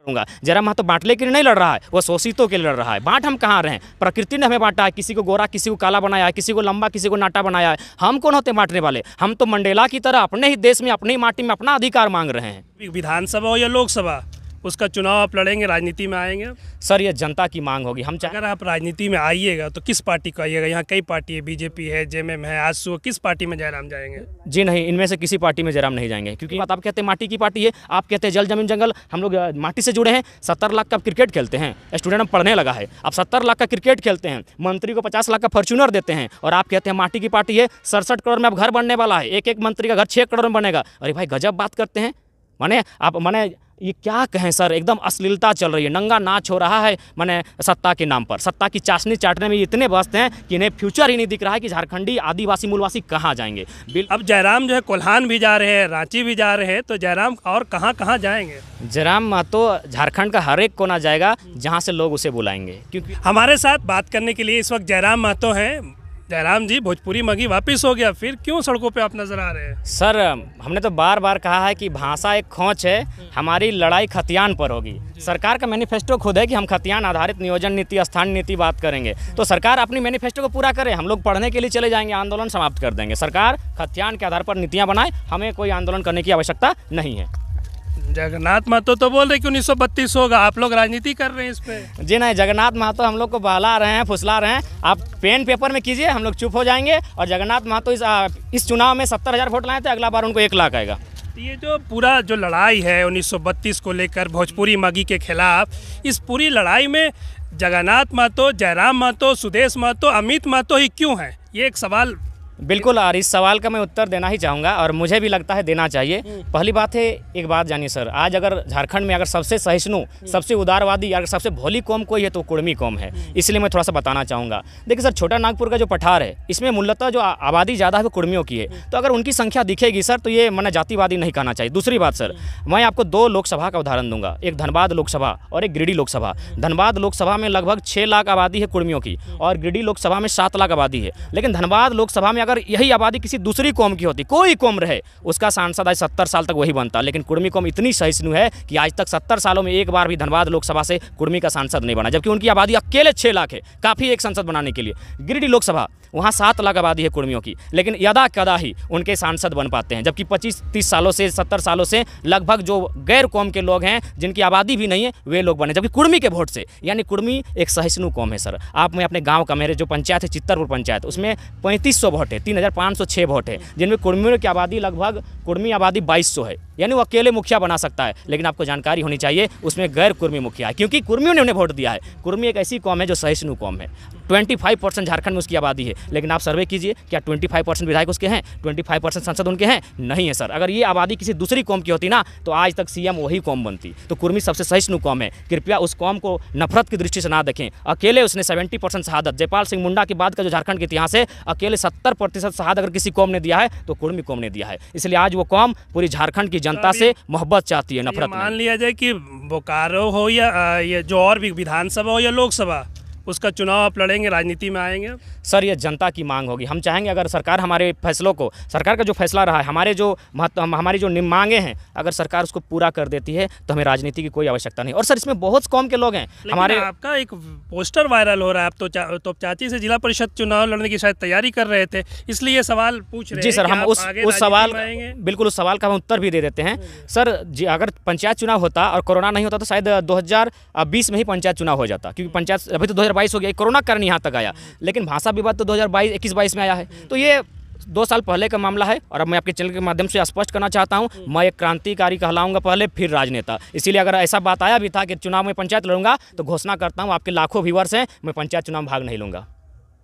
लड़ूंगा। जयराम महतो बांटने के लिए नहीं लड़ रहा है, वो शोषितों के लिए लड़ रहा है। बांट हम कहाँ रहे हैं? प्रकृति ने हमें बांटा है, किसी को गोरा किसी को काला बनाया है, किसी को लंबा किसी को नाटा बनाया है। हम कौन होते बांटने वाले? हम तो मंडेला की तरह अपने ही देश में अपनी माटी में अपना अधिकार मांग रहे हैं। विधानसभा हो या लोकसभा, उसका चुनाव आप लड़ेंगे, राजनीति में आएंगे? सर ये जनता की मांग होगी। हम अगर आप राजनीति में आइएगा तो किस पार्टी को आइएगा? यहाँ कई पार्टी है, बीजेपी है, जेएमएम है, आजसू, किस पार्टी में जयराम जाएंगे? जी नहीं, इनमें से किसी पार्टी में जयराम नहीं जाएंगे, क्योंकि बात आप कहते हैं माटी की पार्टी है, आप कहते हैं जल जमीन जंगल। हम लोग माटी से जुड़े हैं। 70 लाख का क्रिकेट खेलते हैं, स्टूडेंट पढ़ने लगा है। आप 70 लाख का क्रिकेट खेलते हैं, मंत्री को 50 लाख का फॉर्च्यूनर देते हैं, और आप कहते हैं माटी की पार्टी है। 67 करोड़ में अब घर बनने वाला है, एक मंत्री का घर 6 करोड़ में बनेगा। अरे भाई गजब बात करते हैं। माने ये क्या कहें सर, एकदम अश्लीलता चल रही है, नंगा नाच हो रहा है। माने सत्ता के नाम पर, सत्ता की चाशनी चाटने में इतने व्यस्त हैं कि इन्हें फ्यूचर ही नहीं दिख रहा है कि झारखंडी आदिवासी मूलवासी कहाँ जाएंगे। अब जयराम जो है कोल्हान भी जा रहे हैं, रांची भी जा रहे हैं, तो जयराम और कहाँ कहाँ जाएंगे? जयराम महतो झारखंड का हर एक कोना जाएगा जहाँ से लोग उसे बुलाएंगे। क्योंकि हमारे साथ बात करने के लिए इस वक्त जयराम महतो हैं। जयराम जी, भोजपुरी मगही वापस हो गया, फिर क्यों सड़कों पे आप नजर आ रहे हैं? सर हमने तो बार बार कहा है कि भाषा एक खोज है, हमारी लड़ाई खतियान पर होगी। सरकार का मैनिफेस्टो खुद है कि हम खतियान आधारित नियोजन नीति, स्थानीय नीति बात करेंगे, तो सरकार अपनी मैनिफेस्टो को पूरा करे। हम लोग पढ़ने के लिए चले जाएंगे, आंदोलन समाप्त कर देंगे। सरकार खतियान के आधार पर नीतियाँ बनाए, हमें कोई आंदोलन करने की आवश्यकता नहीं है। जगन्नाथ महतो तो बोल रहे कि 1932 होगा, आप लोग राजनीति कर रहे हैं इस पे। जी नहीं, जगन्नाथ महतो हम लोग को बहला रहे हैं, फुसला रहे हैं। आप पेन पेपर में कीजिए, हम लोग चुप हो जाएंगे। और जगन्नाथ महतो इस चुनाव में 70,000 वोट लाए थे, अगला बार उनको 1 लाख आएगा। ये जो पूरा जो लड़ाई है 1932 को लेकर भोजपुरी मगही के खिलाफ, इस पूरी लड़ाई में जगन्नाथ महतो, जयराम महतो, सुदेश महतो, अमित महतो ही क्यों हैं? ये एक सवाल। बिल्कुल, और इस सवाल का मैं उत्तर देना ही चाहूँगा, और मुझे भी लगता है देना चाहिए। पहली बात है, एक बात जानिए सर, आज अगर झारखंड में अगर सबसे सहिष्णु, सबसे उदारवादी, अगर सबसे भोली कौम कोई है तो कुर्मी कौम है। इसलिए मैं थोड़ा सा बताना चाहूँगा। देखिए सर, छोटा नागपुर का जो पठार है, इसमें मूलतः जो आबादी ज़्यादा है वो कुर्मियों की है। तो अगर उनकी संख्या दिखेगी सर, तो ये मैंने जातिवादी नहीं कहना चाहिए। दूसरी बात सर, मैं आपको 2 लोकसभा का उदाहरण दूंगा, एक धनबाद लोकसभा और एक गिरिडीह लोकसभा। धनबाद लोकसभा में लगभग 6 लाख आबादी है कुर्मियों की, और गिरिडीह लोकसभा में 7 लाख आबादी है। लेकिन धनबाद लोकसभा में अगर यही आबादी किसी दूसरी कौम की होती, कोई कौम रहे, उसका सांसद आज 70 साल तक वही बनता। लेकिन कुर्मी कौम इतनी सहिष्णु है कि आज तक 70 सालों में एक बार भी धनबाद लोकसभा से कुर्मी का सांसद नहीं बना, जबकि उनकी आबादी अकेले 6 लाख है, काफ़ी एक सांसद बनाने के लिए। गिरिडीह लोकसभा, वहाँ 7 लाख आबादी है कुर्मियों की, लेकिन यदा कदा ही उनके सांसद बन पाते हैं। जबकि 25-30 सालों से, 70 सालों से लगभग जो गैर कौम के लोग हैं, जिनकी आबादी भी नहीं है, वे लोग बने, जबकि कुर्मी के वोट से। यानी कुर्मी एक सहिष्णु कौम है सर। आप मैं अपने गाँव का, मेरे जो पंचायत है चित्तरपुर पंचायत, उसमें 3500 वोट है, 3506 वोट है, जिनमें कुर्मियों की आबादी लगभग, कुर्मी आबादी 2200 है। यानी वो अकेले मुखिया बना सकता है। लेकिन आपको जानकारी होनी चाहिए, उसमें गैर कुर्मी मुखिया है, क्योंकि कुर्मियों ने उन्हें वोट दिया है। कुर्मी एक ऐसी कौम है जो सहिष्णु कौम है। 25% झारखंड में उसकी आबादी है, लेकिन आप सर्वे कीजिए, क्या 25% विधायक उसके हैं? 25% सांसद उनके हैं? नहीं है सर। अगर ये आबादी किसी दूसरी कौम की होती ना, तो आज तक सीएम वही कौम बनती। तो कुर्मी सबसे सहिष्णु कौम है। कृपया उस कौम को नफरत की दृष्टि से ना देखें। अकेले उसने 70% शहादत, जयपाल सिंह मुंडा के बाद का जो झारखंड का इतिहास है, अकेले 70% शहादत अगर किसी कौम ने दिया है तो कुर्मी कौम ने दिया है। इसलिए आज वो कौम पूरी झारखंड की जनता से मोहब्बत चाहती है, नफरत। मान लिया जाए कि बोकारो हो या ये जो और भी विधानसभा हो या लोकसभा, उसका चुनाव आप लड़ेंगे, राजनीति में आएंगे? सर ये जनता की मांग होगी। हम चाहेंगे अगर सरकार हमारे फैसलों को, सरकार का जो फैसला रहा है, हमारी जो मांगे हैं, अगर सरकार उसको पूरा कर देती है तो हमें राजनीति की कोई आवश्यकता नहीं। और सर इसमें बहुत कौम के लोग हैं हमारे। आपका एक पोस्टर वायरल हो रहा है, आप तो चाची से जिला परिषद चुनाव लड़ने की शायद तैयारी कर रहे थे, इसलिए ये सवाल पूछ रहे हैं। जी सर, हम उस सवाल, बिल्कुल उस सवाल का हम उत्तर भी दे देते हैं सर। जी, अगर पंचायत चुनाव होता और कोरोना नहीं होता तो शायद 2020 में ही पंचायत चुनाव हो जाता, क्योंकि पंचायत अभी तो 2022 हो गया, कोरोना कारण यहाँ तक आया। लेकिन भाषा विवाद तो 2021-22 में आया है, तो ये 2 साल पहले का मामला है। और अब मैं आपके चैनल के माध्यम से स्पष्ट करना चाहता हूँ, मैं एक क्रांतिकारी कहलाऊंगा पहले, फिर राजनेता। इसीलिए अगर ऐसा बात आया भी था कि चुनाव में पंचायत लड़ूंगा, तो घोषणा करता हूँ, आपके लाखों व्यूअर्स हैं, मैं पंचायत चुनाव में भाग नहीं लूँगा।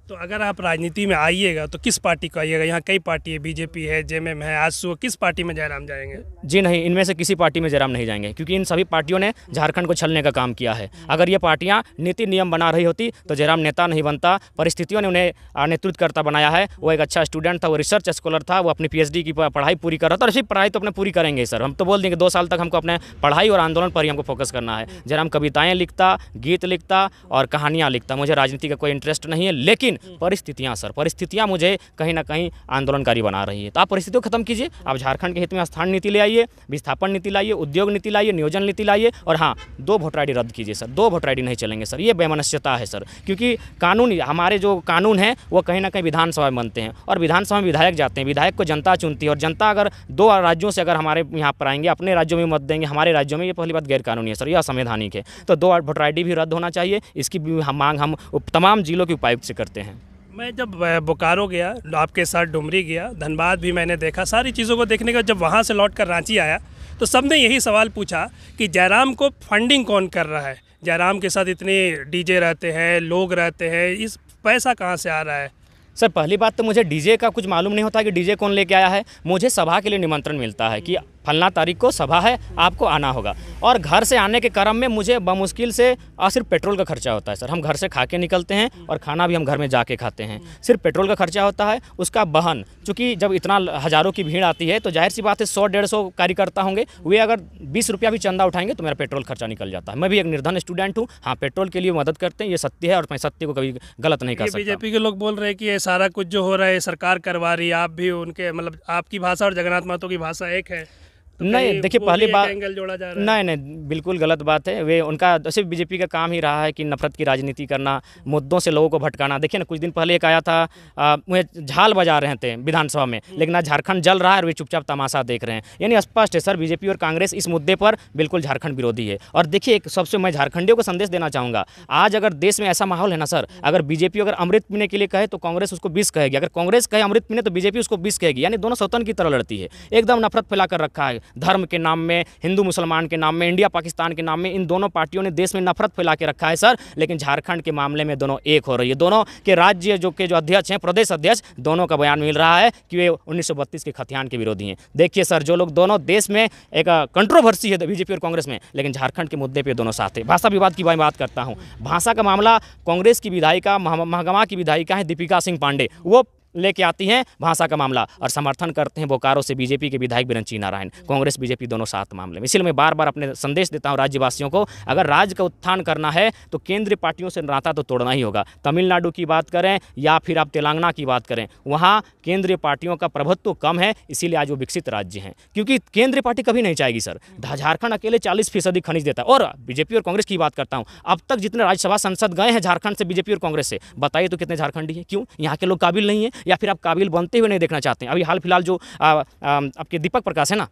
तो अगर आप राजनीति में आइएगा तो किस पार्टी को आइएगा? यहाँ कई पार्टी है, बीजेपी है, जेएमएम है, आजसू, किस पार्टी में जयराम जाएंगे? जी नहीं, इनमें से किसी पार्टी में जयराम नहीं जाएंगे, क्योंकि इन सभी पार्टियों ने झारखंड को छलने का काम किया है। अगर ये पार्टियां नीति नियम बना रही होती तो जयराम नेता नहीं बनता। परिस्थितियों ने उन्हें नेतृत्वकर्ता बनाया है। वो एक अच्छा स्टूडेंट था, वो रिसर्च स्कॉलर था, वो अपनी PhD की पढ़ाई पूरी कर रहा था। और ऐसी पढ़ाई तो अपने पूरी करेंगे सर। हम तो बोल देंगे 2 साल तक हमको अपने पढ़ाई और आंदोलन पर ही हमको फोकस करना है। जयराम कविताएँ लिखता, गीत लिखता और कहानियाँ लिखता। मुझे राजनीति का कोई इंटरेस्ट नहीं है, लेकिन लेकिन परिस्थितियाँ सर, परिस्थितियाँ मुझे कहीं ना कहीं आंदोलनकारी बना रही है। तो आप परिस्थितियों को खत्म कीजिए, आप झारखंड के हित में स्थान नीति ले आइए, विस्थापन नीति लाइए, उद्योग नीति लाइए, नियोजन नीति लाइए, और हाँ 2 वोटर ID रद्द कीजिए सर। 2 वोटर ID नहीं चलेंगे सर, ये बेमनस्यता है सर, क्योंकि कानून, हमारे जो कानून है वो कहीं ना कहीं विधानसभा में बनते हैं, और विधानसभा में विधायक जाते हैं, विधायक को जनता चुनती है, और जनता अगर 2 राज्यों से अगर हमारे यहाँ पर आएंगे, अपने राज्यों में मत देंगे हमारे राज्यों में, ये पहली बात गैरकानूनी है सर, यह असंवैधानिक है। तो 2 वोटर ID भी रद्द होना चाहिए, इसकी भी मांग हम तमाम जिलों के उपायुक्त से करते हैं। मैं जब बोकारो गया, आपके साथ डुमरी गया, धनबाद भी मैंने देखा, सारी चीज़ों को देखने का जब वहाँ से लौट कर रांची आया तो सबने यही सवाल पूछा कि जयराम को फंडिंग कौन कर रहा है, जयराम के साथ इतने DJ रहते हैं, लोग रहते हैं, इस पैसा कहाँ से आ रहा है। सर पहली बात तो मुझे DJ का कुछ मालूम नहीं होता कि DJ कौन लेके आया है। मुझे सभा के लिए निमंत्रण मिलता है कि फलना तारीख को सभा है, आपको आना होगा, और घर से आने के क्रम में मुझे बमुश्किल से सिर्फ पेट्रोल का खर्चा होता है सर। हम घर से खा के निकलते हैं और खाना भी हम घर में जाके खाते हैं, सिर्फ पेट्रोल का खर्चा होता है, उसका बहन, चूँकि जब इतना हज़ारों की भीड़ आती है तो जाहिर सी बात है 100-150 कार्यकर्ता होंगे, वे अगर 20 रुपया भी चंदा उठाएंगे तो मेरा पेट्रोल खर्चा निकल जाता है। मैं भी एक निर्धन स्टूडेंट हूँ, हाँ पेट्रोल के लिए मदद करते हैं, ये सत्य है, और मैं सत्य को कभी गलत नहीं कर सकता। बीजेपी के लोग बोल रहे हैं कि ये सारा कुछ जो हो रहा है सरकार करवा रही है, आप भी उनके, मतलब आपकी भाषा और जगन्नाथ महतो की भाषा एक है। तो नहीं देखिए, पहली बात एंगल जोड़ा जा रहा है। नहीं बिल्कुल गलत बात है। वे उनका वैसे बीजेपी का काम ही रहा है कि नफरत की राजनीति करना, मुद्दों से लोगों को भटकाना। देखिए ना, कुछ दिन पहले एक आया था, मुझे झाल बजा रहे थे विधानसभा में, लेकिन आज झारखंड जल रहा है और वे चुपचाप तमाशा देख रहे हैं। यानी स्पष्ट है सर, बीजेपी और कांग्रेस इस मुद्दे पर बिल्कुल झारखंड विरोधी है। और देखिए, एक सबसे मैं झारखंडियों को संदेश देना चाहूँगा, आज अगर देश में ऐसा माहौल है ना सर, अगर बीजेपी अगर अमृत पीने के लिए कहे तो कांग्रेस उसको विष कहेगी, अगर कांग्रेस कहे अमृत पीने तो बीजेपी उसको विष कहेगी। यानी दोनों सौतन की तरह लड़ती है, एकदम नफरत फैला कर रखा है। धर्म के नाम में, हिंदू मुसलमान के नाम में, इंडिया पाकिस्तान के नाम में, इन दोनों पार्टियों ने देश में नफरत फैला के रखा है सर। लेकिन झारखंड के मामले में दोनों एक हो रही है। दोनों के राज्य जो अध्यक्ष हैं, प्रदेश अध्यक्ष, दोनों का बयान मिल रहा है कि वे 1932 के खतियान के विरोधी हैं। देखिए सर, जो लोग दोनों देश में एक कंट्रोवर्सी है बीजेपी और कांग्रेस में, लेकिन झारखंड के मुद्दे पर दोनों साथ है। भाषा विवाद की मैं बात करता हूँ, भाषा का मामला कांग्रेस की विधायिका, महागमा की विधायिका है दीपिका सिंह पांडे, वो लेके आती हैं भाषा का मामला, और समर्थन करते हैं बोकारो से बीजेपी के विधायक बिरंची नारायण। कांग्रेस बीजेपी दोनों साथ मामले में। इसलिए मैं बार बार अपने संदेश देता हूं राज्यवासियों को, अगर राज्य का उत्थान करना है तो केंद्रीय पार्टियों से नाता तो तोड़ना ही होगा। तमिलनाडु की बात करें या फिर आप तेलंगाना की बात करें, वहाँ केंद्रीय पार्टियों का प्रभुत्व कम है, इसीलिए आज वो विकसित राज्य हैं, क्योंकि केंद्रीय पार्टी कभी नहीं चाहेगी सर। झारखंड अकेले 40% खनिज देता है। और बीजेपी और कांग्रेस की बात करता हूँ, अब तक जितने राज्यसभा सांसद गए हैं झारखंड से बीजेपी और कांग्रेस से, बताइए तो कितने झारखंडी हैं? क्यों? यहाँ के लोग काबिल नहीं है, या फिर आप काबिल बनते हुए नहीं देखना चाहते हैं? अभी हाल फिलहाल जो आपके दीपक प्रकाश है ना,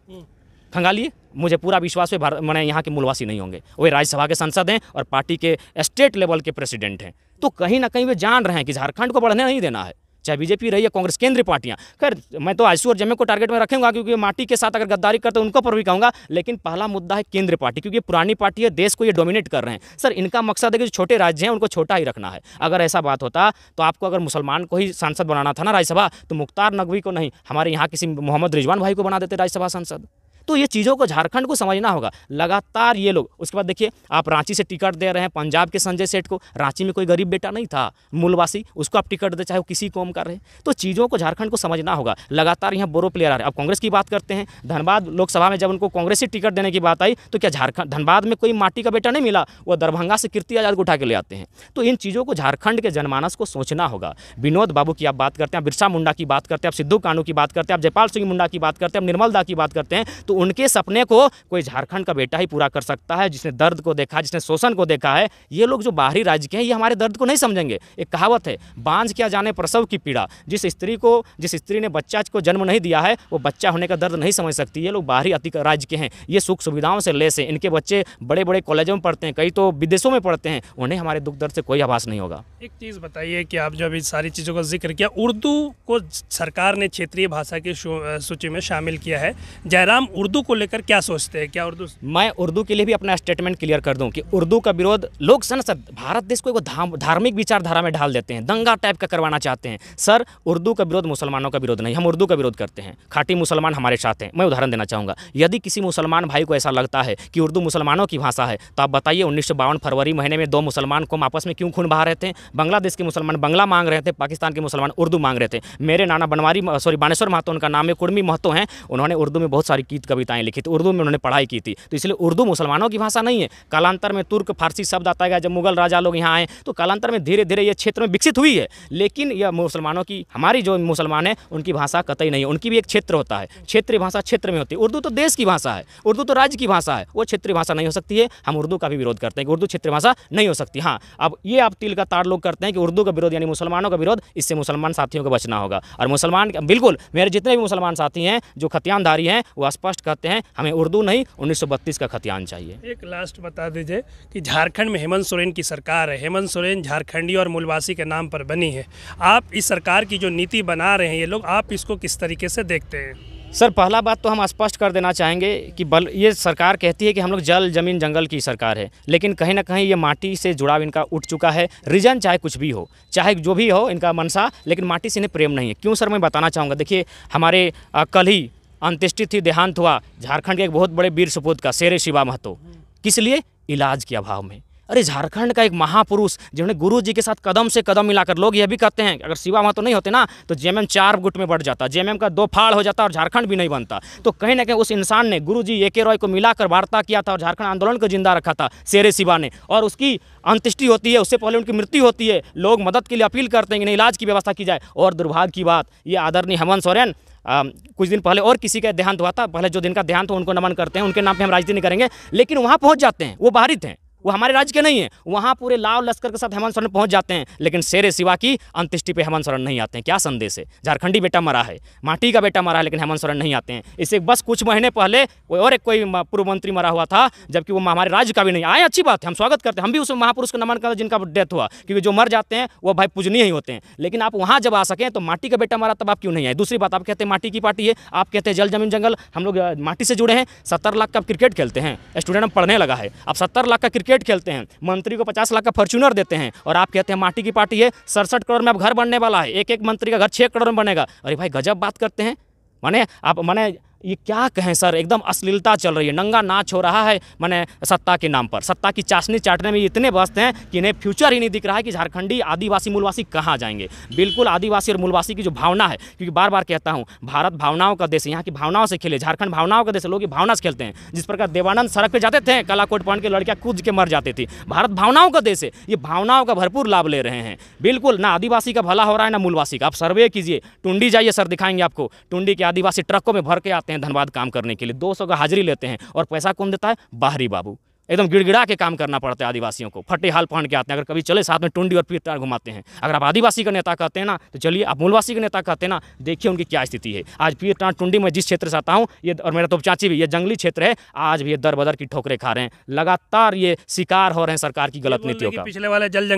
खंगालिए, मुझे पूरा विश्वास है मैंने यहाँ के मूलवासी नहीं होंगे, वे राज्यसभा के सांसद हैं और पार्टी के स्टेट लेवल के प्रेसिडेंट हैं। तो कहीं ना कहीं वे जान रहे हैं कि झारखंड को बढ़ने नहीं देना है, चाहे बीजेपी रही है, कांग्रेस, केंद्रीय पार्टियां। खैर मैं तो आईसू और जमे को टारगेट में रखूंगा, क्योंकि माटी के साथ अगर गद्दारी करते हैं उनको पर भी कहूँगा, लेकिन पहला मुद्दा है केंद्रीय पार्टी, क्योंकि पुरानी पार्टी है, देश को ये डोमिनेट कर रहे हैं सर। इनका मकसद है कि जो छोटे राज्य हैं उनको छोटा ही रखना है। अगर ऐसा बात होता तो आपको अगर मुसलमान को ही सांसद बनाना था ना राज्यसभा, तो मुख्तार नकवी को नहीं, हमारे यहाँ किसी मोहम्मद रिजवान भाई को बना देते राज्यसभा सांसद। तो ये चीज़ों को झारखंड को समझना होगा लगातार ये लोग। उसके बाद देखिए, आप रांची से टिकट दे रहे हैं पंजाब के संजय सेठ को, रांची में कोई गरीब बेटा नहीं था मूलवासी, उसको आप टिकट दे, चाहे वो किसी कौम का रहे। तो चीज़ों को झारखंड को समझना होगा। लगातार यहाँ बोरो प्लेयर आ रहे हैं। अब कांग्रेस की बात करते हैं, धनबाद लोकसभा में जब उनको कांग्रेस से टिकट देने की बात आई तो क्या झारखंड धनबाद में कोई माटी का बेटा नहीं मिला? वो दरभंगा से कीर्ति आजाद को उठा के ले आते हैं। तो इन चीज़ों को झारखंड के जनमानस को सोचना होगा। विनोद बाबू की आप बात करते हैं, बिरसा मुंडा की बात करते हैं, आप सिद्धू कानू की बात करते हैं, आप जयपाल सिंह मुंडा की बात करते हैं, आप निर्मल दा की बात करते हैं, तो उनके सपने को कोई झारखंड का बेटा ही पूरा कर सकता है, जिसने दर्द को देखा, जिसने शोषण को देखा है। ये लोग जो बाहरी राज्य के हैं, ये हमारे दर्द को नहीं समझेंगे। एक कहावत है, बांझ क्या जाने प्रसव की पीड़ा। जिस स्त्री ने बच्चा को जन्म नहीं दिया है, वो बच्चा होने का दर्द नहीं समझ सकती। ये लोग बाहरी राज्य के हैं, ये सुख सुविधाओं से लेस हैं, इनके बच्चे बड़े बड़े कॉलेजों में पढ़ते हैं, कई तो विदेशों में पढ़ते हैं, उन्हें हमारे दुख दर्द से कोई आभास नहीं होगा। एक चीज़ बताइए कि आप जो अभी सारी चीज़ों का जिक्र किया, उर्दू को सरकार ने क्षेत्रीय भाषा की सूची में शामिल किया है। जयराम उर्दू को लेकर क्या सोचते हैं? क्या उर्दू, मैं उर्दू के लिए भी अपना स्टेटमेंट क्लियर कर दूं कि उर्दू का विरोध लोग सर भारत देश को एक धार्मिक विचारधारा में ढाल देते हैं, दंगा टाइप का करवाना चाहते हैं। सर उर्दू का विरोध मुसलमानों का विरोध नहीं, हम उर्दू का विरोध करते हैं। खाटी मुसलमान हमारे साथ हैं। मैं उदाहरण देना चाहूँगा, यदि किसी मुसलमान भाई को ऐसा लगता है कि उर्दू मुसलमानों की भाषा है, तो आप बताइए 1952 फरवरी महीने में 2 मुसलमान कौम आपस में क्यों खून बहा रहे थे? बांग्लादेश के मुसलमान बांग्ला मांग रहे थे, पाकिस्तान के मुसलमान उर्दू मांग रहे थे। मेरे नाना बानेश्वर महतो, उनका नाम है, कुर्मी महतो हैं, उन्होंने उर्दू में बहुत सारी गीत कविताएं लिखी थी, उर्दू में उन्होंने पढ़ाई की थी। तो इसलिए उर्दू मुसलमानों की भाषा नहीं है। कालांतर में तुर्क फारसी शब्द आता गया, जब मुगल राजा लोग यहाँ आए तो कालांतर में धीरे धीरे ये क्षेत्र में विकसित हुई है। लेकिन यह मुसलमानों की, हमारी जो मुसलमान है उनकी भाषा कतई नहीं है। उनकी भी एक क्षेत्र होता है, क्षेत्रीय भाषा क्षेत्र में होती है। उर्दू तो देश की भाषा है, उर्दू तो राज्य की भाषा है, वो क्षेत्रीय भाषा नहीं हो सकती है। हम उर्दू का भी विरोध करते हैं कि उर्दू क्षेत्रीय भाषा नहीं हो सकती। हाँ, अब ये आप तिल का ताड़ लोग करते हैं कि उर्दू का विरोध यानी मुसलमानों का विरोध, इससे मुसलमान साथियों को बचना होगा। और मुसलमान बिल्कुल, मेरे जितने भी मुसलमान साथी हैं जो खतियानधारी हैं वो स्पष्ट कहते हैं हमें उर्दू नहीं 1932 का खतियान चाहिए। एक लास्ट बता दीजिए कि झारखंड में हेमंत सोरेन की सरकार है, हेमंत सोरेन झारखंडी और मूलवासी के नाम पर बनी है। आप इस सरकार की जो नीति बना रहे हैं ये लोग, आप इसको किस तरीके से देखते हैं? सर, पहला बात तो हम स्पष्ट कर देना चाहेंगे कि ये सरकार कहती है कि हम लोग जल जमीन जंगल की सरकार है, लेकिन कहीं ना कहीं ये माटी से जुड़ाव इनका उठ चुका है। रीजन चाहे कुछ भी हो, चाहे जो भी हो इनका मनसा, लेकिन माटी से इन्हें प्रेम नहीं है। क्यों सर, मैं बताना चाहूँगा। देखिए, हमारे कल ही अंत्येष्टि थी, देहांत हुआ झारखंड के एक बहुत बड़े वीर सपूत का, शेरे शिवा महतो। किस लिए? इलाज के अभाव में। अरे झारखंड का एक महापुरुष जिन्होंने गुरु जी के साथ कदम से कदम मिलाकर, लोग यह भी कहते हैं अगर शिवा महतो नहीं होते ना तो जेएमएम 4 गुट में बढ़ जाता, जेएमएम का 2 फाड़ हो जाता और झारखंड भी नहीं बनता। तो कहीं ना कहीं उस इंसान ने, गुरु जी ए.के. रॉय को मिलाकर वार्ता किया था और झारखंड आंदोलन को जिंदा रखा था शेरे शिवा ने। और उसकी अंत्येष्टि होती है, उससे पहले उनकी मृत्यु होती है, लोग मदद के लिए अपील करते हैं कि नहीं, इलाज की व्यवस्था की जाए। और दुर्भाग्य की बात, ये आदरणीय हेमंत सोरेन कुछ दिन पहले और किसी का देहांत हुआ था, पहले जो दिन का देहांत हो उनको नमन करते हैं, उनके नाम पे हम राजनीति नहीं करेंगे, लेकिन वहाँ पहुँच जाते हैं। वो बाहरी थे, वो हमारे राज्य के नहीं है। वहाँ पूरे लाव लश्कर के साथ हेमंत सोरेन पहुँच जाते हैं, लेकिन शेरे शिवा की अंत्येष्टि पे हेमंत सोरेन नहीं आते हैं। क्या संदेश है? झारखंडी बेटा मरा है, माटी का बेटा मरा है, लेकिन हेमंत सोरेन नहीं आते हैं। इससे बस कुछ महीने पहले कोई पूर्व मंत्री मरा हुआ था, जबकि वो हमारे राज्य का भी नहीं आए। अच्छी बात है, हम स्वागत करते हैं, हम भी उस महापुरुष को नमन करते हैं जिनका डेथ हुआ, क्योंकि जो मर जाते हैं वो भाई पूजनीय ही होते हैं। लेकिन आप वहाँ जब आ सकें तो माटी का बेटा मरा तब आप क्यों नहीं आए? दूसरी बात, आप कहते हैं माटी की पार्टी है, आप कहते हैं जल जमीन जंगल, हम लोग माटी से जुड़े हैं। 70 लाख का क्रिकेट खेलते हैं, स्टूडेंट में पढ़ने लगा है, आप 70 लाख का क्रिकेट खेलते हैं, मंत्री को 50 लाख का फॉर्च्यूनर देते हैं, और आप कहते हैं माटी की पार्टी है। 67 करोड़ में अब घर बनने वाला है, एक एक मंत्री का घर 6 करोड़ में बनेगा। अरे भाई गजब बात करते हैं। माने ये क्या कहें सर, एकदम अश्लीलता चल रही है, नंगा नाच हो रहा है। माने सत्ता के नाम पर, सत्ता की चाशनी चाटने में इतने व्यस्त हैं कि इन्हें फ्यूचर ही नहीं दिख रहा है कि झारखंडी आदिवासी मूलवासी कहाँ जाएंगे। बिल्कुल आदिवासी और मूलवासी की जो भावना है, क्योंकि बार बार कहता हूँ भारत भावनाओं का देश है, यहाँ की भावनाओं से खेले, झारखंड भावनाओं का देश है, लोग की भावना से खेलते हैं। जिस प्रकार देवानंद सड़क पर जाते थे, काला कोट पहन के लड़कियाँ कूद के मर जाती थी। भारत भावनाओं का देश है, ये भावनाओं का भरपूर लाभ ले रहे हैं। बिल्कुल ना आदिवासी का भला हो रहा है ना मूलवासी का। आप सर्वे कीजिए, टुंडी जाइए सर, दिखाएंगे आपको। टुंडी के आदिवासी ट्रकों में भर के आते हैं धनबाद काम करने के लिए, 200 का हाजिरी लेते हैं, और पैसा कौन देता है? बाहरी बाबू। एकदम गिड़गिड़ा के काम करना पड़ता है आदिवासियों को, फटे हाल पहन के आते हैं। अगर कभी चले साथ में टुंडी और पीर टार घुमाते हैं। अगर आप आदिवासी का नेता कहते हैं ना तो चलिए, आप मूलवासी का नेता कहते हैं ना, देखिए उनकी क्या स्थिति है। आज पीर टार टुंडी में जिस क्षेत्र से आता हूँ, ये और मेरा तो चाची भी, ये जंगली क्षेत्र है, आज भी ये दर बदर की ठोकरें खा रहे हैं। लगातार ये शिकार हो रहे हैं सरकार की गलत नीतियों का। पिछले वाले जल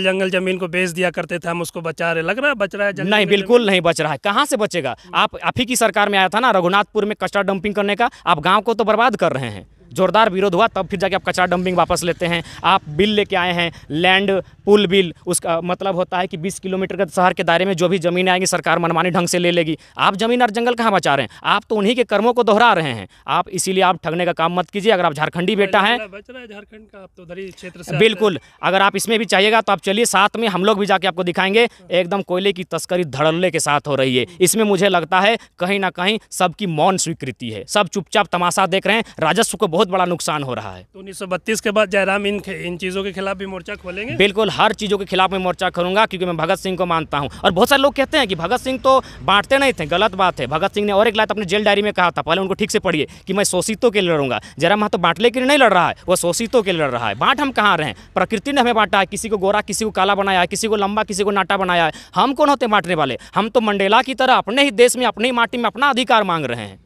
जंगल जमीन को बेच दिया करते थे, हम उसको बचा रहे, लग रहा है बच रहा है? नहीं, बिल्कुल नहीं बच रहा है। कहाँ से बचेगा? आप ही की सरकार में आया था ना रघुनाथपुर में कचरा डंपिंग करने का, आप गाँव को तो बर्बाद कर रहे हैं। जोरदार विरोध हुआ, तब फिर जाके आप कचरा डंपिंग वापस लेते हैं। आप बिल लेके आए हैं, लैंड पुल बिल, उसका मतलब होता है कि 20 किलोमीटर के शहर के दायरे में जो भी ज़मीन आएंगी सरकार मनमानी ढंग से ले लेगी। आप ज़मीन और जंगल कहाँ बचा रहे हैं? आप तो उन्हीं के कर्मों को दोहरा रहे हैं। आप इसीलिए आप ठगने का काम मत कीजिए। अगर आप झारखंडी बेटा हैं, बच रहा है झारखंड का, आप तो उधर ही क्षेत्र से बिल्कुल, अगर आप इसमें भी चाहिएगा तो आप चलिए, साथ में हम लोग भी जाके आपको दिखाएंगे। एकदम कोयले की तस्करी धड़ल्ले के साथ हो रही है। इसमें मुझे लगता है कहीं ना कहीं सबकी मौन स्वीकृति है, सब चुपचाप तमाशा देख रहे हैं। राजस्व को बहुत बड़ा नुकसान हो रहा है। तो 1932 के बाद जयराम इन चीज़ों के खिलाफ भी मोर्चा खोलेंगे? बिल्कुल, हर चीज़ों के खिलाफ मैं मोर्चा करूंगा, क्योंकि मैं भगत सिंह को मानता हूं। और बहुत सारे लोग कहते हैं कि भगत सिंह तो बांटते नहीं थे, गलत बात है। भगत सिंह ने और एक लाइन अपने जेल डायरी में कहा था, पहले उनको ठीक से पढ़िए, कि मैं शोषितों के लिए लड़ूंगा। जयराम महतो बांटने के लिए नहीं लड़ रहा है, वो शोषितों के लिए लड़ रहा है। बांट हम कहाँ रहे हैं? प्रकृति ने हमें बांटा है, किसी को गोरा किसी को काला बनाया है, किसी को लंबा किसी को नाटा बनाया है। हम कौन होते बांटने वाले? हम तो मंडेला की तरह अपने ही देश में अपनी ही माटी में अपना अधिकार मांग रहे हैं,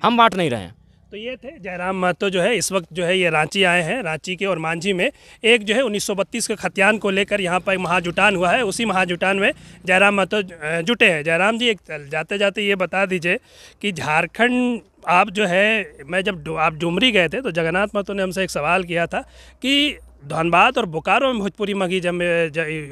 हम बांट नहीं रहे हैं। तो ये थे जयराम महतो, जो है इस वक्त जो है ये रांची आए हैं। रांची के और मांझी में एक जो है 1932 के खतियान को लेकर यहाँ पर महाजुटान हुआ है। उसी महाजुटान में जयराम महतो जुटे हैं। जयराम जी, एक जाते जाते ये बता दीजिए कि झारखंड, आप जो है, मैं जब आप डुमरी गए थे तो जगन्नाथ महतो ने हमसे एक सवाल किया था कि धनबाद और बोकारो में भोजपुरी मगही जब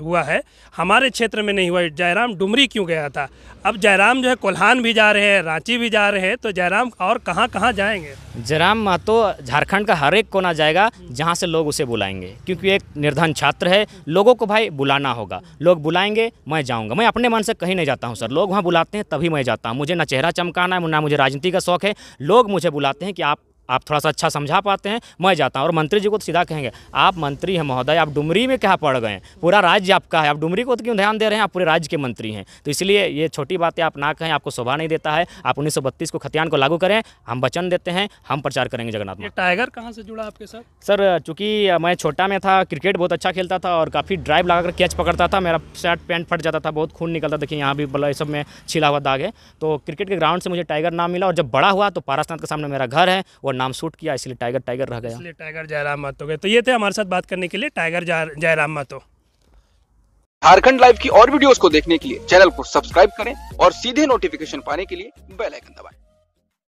हुआ है, हमारे क्षेत्र में नहीं हुआ। जयराम डुमरी क्यों गया था? अब जयराम जो है कोल्हान भी जा रहे हैं, रांची भी जा रहे हैं, तो जयराम और कहाँ कहाँ जाएंगे? जयराम महतो झारखंड का हर एक कोना जाएगा जहाँ से लोग उसे बुलाएंगे, क्योंकि एक निर्धन छात्र है। लोगों को भाई बुलाना होगा, लोग बुलाएंगे, मैं जाऊँगा। मैं अपने मन से कहीं नहीं जाता हूँ सर, लोग वहाँ बुलाते हैं तभी मैं जाता हूँ। मुझे ना चेहरा चमकाना है, ना मुझे राजनीति का शौक है। लोग मुझे बुलाते हैं कि आप थोड़ा सा अच्छा समझा पाते हैं, मैं जाता हूँ। और मंत्री जी को तो सीधा कहेंगे, आप मंत्री हैं महोदय, आप डुमरी में क्या पड़ गए हैं? पूरा राज्य आपका है, आप डुमरी को तो क्यों ध्यान दे रहे हैं? आप पूरे राज्य के मंत्री हैं। तो इसलिए ये छोटी बातें आप ना कहें, आपको शोभा नहीं देता है। आप 1932 को खतियान को लागू करें, हम वचन देते हैं, हम प्रचार करेंगे जगन्नाथ ये में। टाइगर कहाँ से जुड़ा आपके साथ? सर चूँकि मैं छोटा में था, क्रिकेट बहुत अच्छा खेलता था और काफ़ी ड्राइव लगाकर कैच पकड़ता था। मेरा शर्ट पैंट फट जाता था, बहुत खून निकलता। देखिए यहाँ भी बल्ला सब में छिला हुआ दाग है। तो क्रिकेट के ग्राउंड से मुझे टाइगर नाम मिला, और जब बड़ा हुआ तो पारसनाथ के सामने मेरा घर है, वो नाम सूट किया, इसलिए टाइगर टाइगर रह गया। इसलिए टाइगर जयराम महतो गए। तो ये थे हमारे साथ बात करने के लिए टाइगर जयराम महतो। झारखंड लाइव की और वीडियोस को देखने के लिए चैनल को सब्सक्राइब करें और सीधे नोटिफिकेशन पाने के लिए बेल आइकन दबाएं।